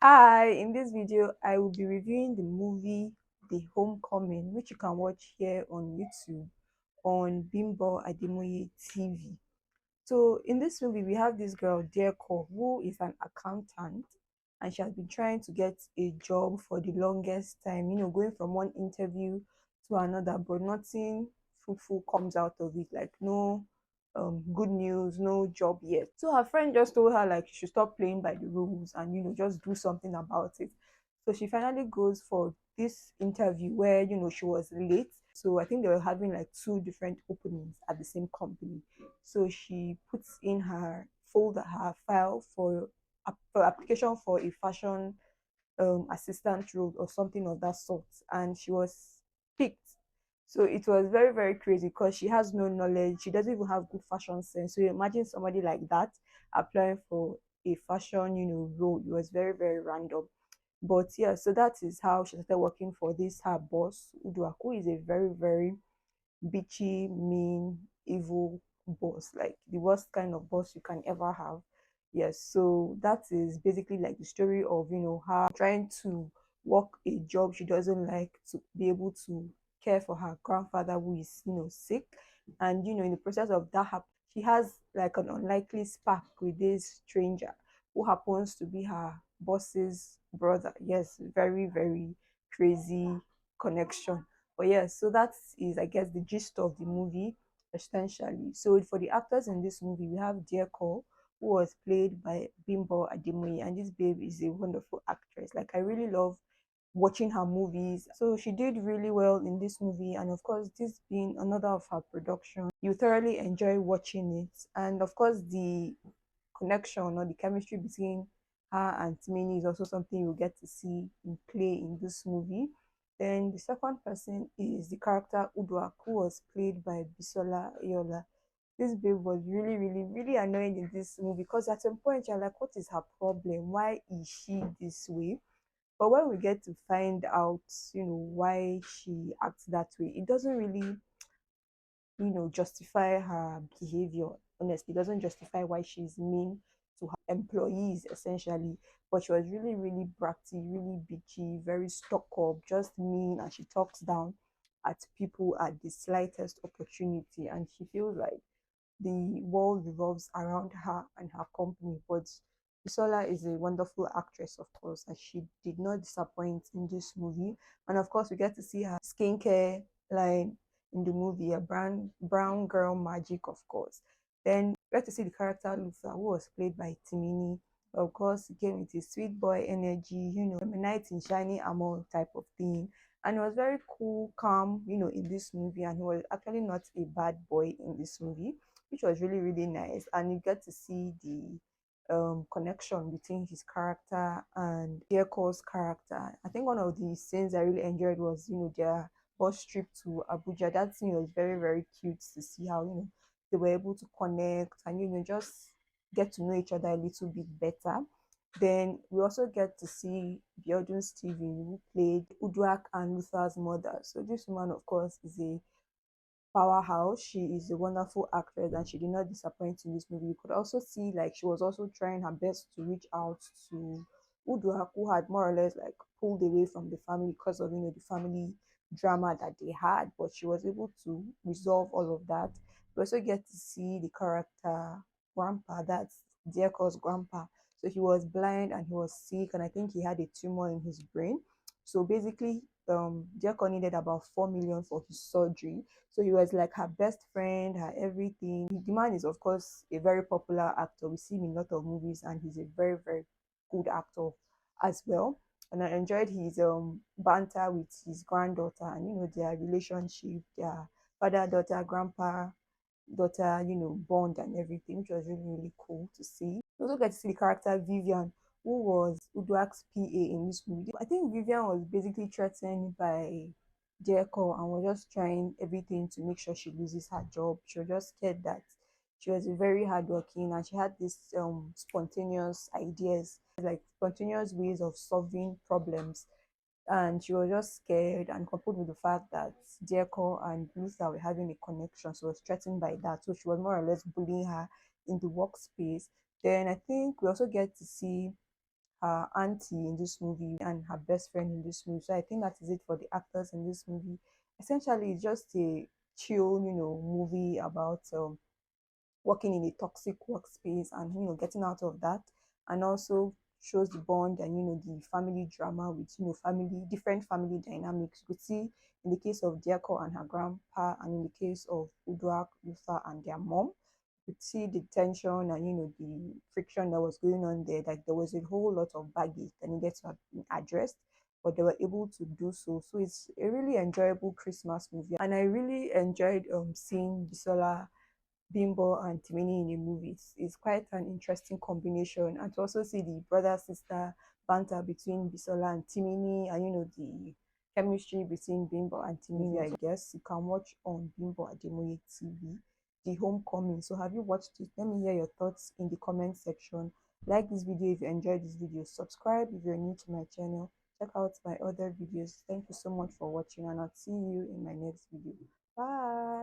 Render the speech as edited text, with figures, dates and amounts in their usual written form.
Hi, in this video, I will be reviewing the movie The Homecoming, which you can watch here on YouTube on Bimbo Ademoye TV. So, in this movie, we have this girl, Deco, who is an accountant and she has been trying to get a job for the longest time, going from one interview to another, but nothing fruitful comes out of it, like no good news, no job yet. So her friend just told her like she should stop playing by the rules and just do something about it. So she finally goes for this interview where she was late. So I think they were having like two different openings at the same company. So she puts in her folder, her file for application for a fashion assistant role or something of that sort, and she was picked. So it was very, very crazy because she has no knowledge. She doesn't even have good fashion sense. So you imagine somebody like that applying for a fashion, role. It was very, very random. But yeah, so that is how she started working for this her boss, Udua, who is a very, very bitchy, mean, evil boss, like the worst kind of boss you can ever have. Yes, so that is basically like the story of her trying to work a job she doesn't like to be able to care for her grandfather who is sick, and in the process of that she has like an unlikely spark with this stranger who happens to be her boss's brother. Yes, very, very crazy connection. But yeah, so that is, I guess, the gist of the movie essentially. So for the actors in this movie, we have Dear Cole, who was played by Bimbo Ademoye, and this babe is a wonderful actress. Like I really love watching her movies. So she did really well in this movie, and of course, this being another of her production, you thoroughly enjoy watching it. And of course, the connection or the chemistry between her and Timini is also something you get to see in play in this movie. Then the second person is the character Udwa, who was played by Bisola Aiyeola. This babe was really, really, really annoying in this movie because at some point you're like, what is her problem? Why is she this way? But when we get to find out, why she acts that way, it doesn't really justify her behavior. Honestly, it doesn't justify why she's mean to her employees essentially. But she was really, really bratty, really bitchy, very stuck up, just mean, and she talks down at people at the slightest opportunity. And she feels like the world revolves around her and her company. But Bisola is a wonderful actress, of course, and she did not disappoint in this movie. And of course, we get to see her skincare line in the movie, a brown girl magic, of course. Then we get to see the character Luther, who was played by Timini. Of course, he came with his sweet boy energy, a knight in shiny armor type of thing. And he was very cool, calm, in this movie. And he was actually not a bad boy in this movie, which was really, really nice. And you get to see the connection between his character and Dieko's character. I think one of the scenes I really enjoyed was, their bus trip to Abuja. That scene was very, very cute to see how, they were able to connect and, just get to know each other a little bit better. Then we also get to see Biodun Steven, who played Udwak and Luther's mother. So this woman, of course, is a powerhouse. She is a wonderful actress and she did not disappoint in this movie. You could also see like she was also trying her best to reach out to Udua, who had more or less like pulled away from the family because of the family drama that they had, but she was able to resolve all of that. We also get to see the character grandpa, that's Dieko's grandpa. So he was blind and he was sick, and I think he had a tumor in his brain. So basically, Diako needed about 4 million for his surgery. So he was like her best friend, her everything. The man is, of course, a very popular actor. We see him in a lot of movies, and he's a very, very good actor as well. And I enjoyed his banter with his granddaughter and their relationship, their father, daughter, grandpa, daughter, bond and everything, which was really, really cool to see. We also get to see the character Vivian, who was Uduak's PA in this movie. I think Vivian was basically threatened by Jericho and was just trying everything to make sure she loses her job. She was just scared that she was very hardworking and she had this spontaneous ideas, like spontaneous ways of solving problems, and she was just scared, and coupled with the fact that Jericho and Luther were having a connection, so was threatened by that. So she was more or less bullying her in the workspace. Then I think we also get to see her auntie in this movie and her best friend in this movie. So I think that is it for the actors in this movie. Essentially, it's just a chill, movie about working in a toxic workspace and getting out of that, and also shows the bond and the family drama with family different family dynamics. You could see in the case of Diako and her grandpa, and in the case of Udrak, Luther and their mom, you could see the tension and the friction that was going on there. Like there was a whole lot of baggage that needed to have been addressed, but they were able to do so. So it's a really enjoyable Christmas movie, and I really enjoyed seeing Bisola, Bimbo and Timini in a movie. It's quite an interesting combination. And to also see the brother sister banter between Bisola and Timini, and the chemistry between Bimbo and Timini, I guess you can watch on Bimbo Ademoye TV, The Homecoming. So have you watched it? Let me hear your thoughts in the comment section. Like this video if you enjoyed this video. Subscribe if you're new to my channel. Check out my other videos. Thank you so much for watching, and I'll see you in my next video. Bye.